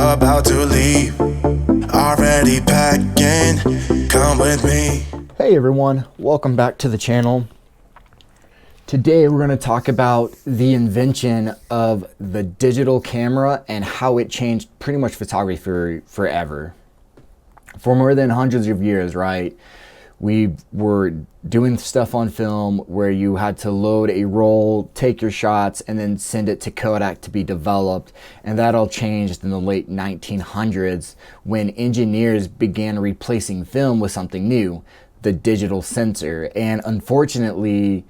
about to leave, already packing, come with me. Hey everyone, welcome back to the channel. Today we're going to talk about the invention of the digital camera and how it changed pretty much photography forever. For more than hundreds of years, right? We were doing stuff on film where you had to load a roll, take your shots, and then send it to Kodak to be developed. And that all changed in the late 1900s when engineers began replacing film with something new, the digital sensor. And unfortunately,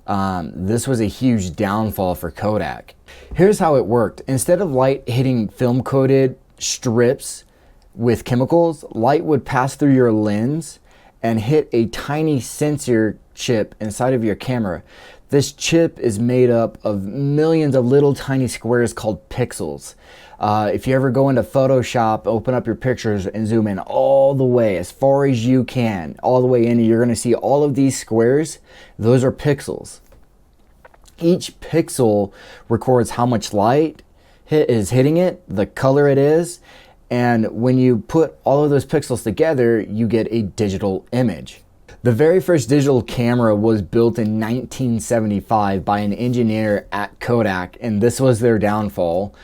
this was a huge downfall for Kodak. Here's how it worked. Instead of light hitting film-coated strips with chemicals, light would pass through your lens and hit a tiny sensor chip inside of your camera. This chip is made up of millions of little tiny squares called pixels. If you ever go into Photoshop, open up your pictures and zoom in all the way, as far as you can, all the way in, you're gonna see all of these squares. Those are pixels. Each pixel records how much light is hitting it, the color it is, and when you put all of those pixels together, you get a digital image. The very first digital camera was built in 1975 by an engineer at Kodak, and this was their downfall,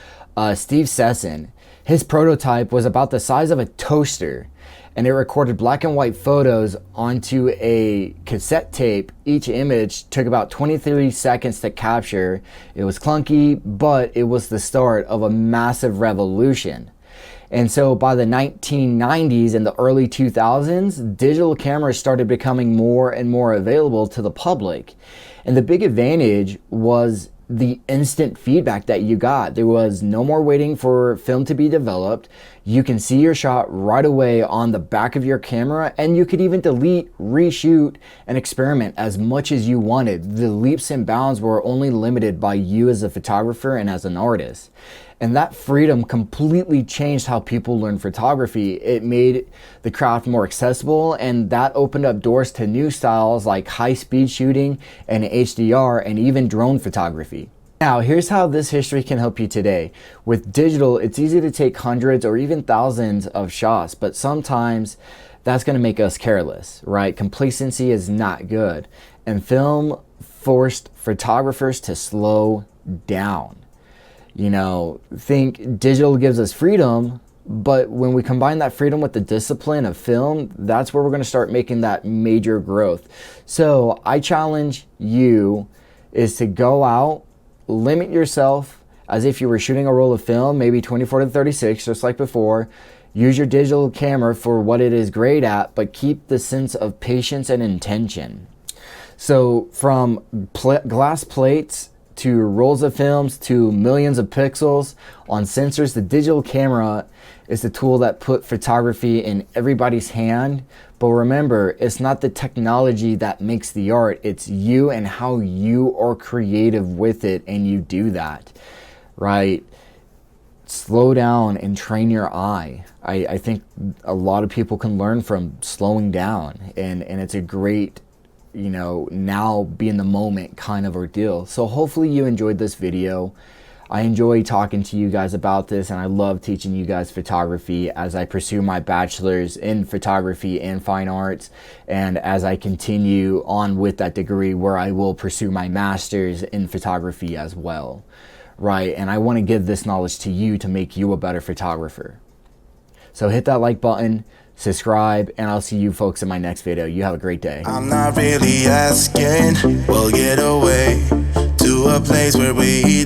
Steven Sasson. His prototype was about the size of a toaster, and it recorded black and white photos onto a cassette tape. Each image took about 23 seconds to capture. It was clunky, but it was the start of a massive revolution. And so by the 1990s and the early 2000s, digital cameras started becoming more and more available to the public. And the big advantage was the instant feedback that you got. There was no more waiting for film to be developed. You can see your shot right away on the back of your camera, and you could even delete, reshoot, and experiment as much as you wanted. The leaps and bounds were only limited by you as a photographer and as an artist. And that freedom completely changed how people learn photography. It made the craft more accessible, and that opened up doors to new styles like high-speed shooting and HDR and even drone photography. Now, here's how this history can help you today. With digital, it's easy to take hundreds or even thousands of shots, but sometimes that's going to make us careless, right? Complacency is not good. And film forced photographers to slow down. You know, think digital gives us freedom, but when we combine that freedom with the discipline of film, that's where we're going to start making that major growth. So I challenge you is to go out, limit yourself as if you were shooting a roll of film, maybe 24 to 36, just like before. Use your digital camera for what it is great at, but keep the sense of patience and intention. So from glass plates to rolls of films to millions of pixels on sensors, the digital camera is the tool that put photography in everybody's hand. But remember, it's not the technology that makes the art, it's you and how you are creative with it, and you do that, right? Slow down and train your eye. I think a lot of people can learn from slowing down, and it's a great, you know, now be in the moment kind of ordeal. So hopefully you enjoyed this video. I enjoy talking to you guys about this, and I love teaching you guys photography as I pursue my bachelor's in photography and fine arts, and as I continue on with that degree where I will pursue my master's in photography as well, right? And I want to give this knowledge to you to make you a better photographer. So hit that like button, subscribe, and I'll see you folks in my next video. You have a great day. I'm not really asking, we'll get away to a place where we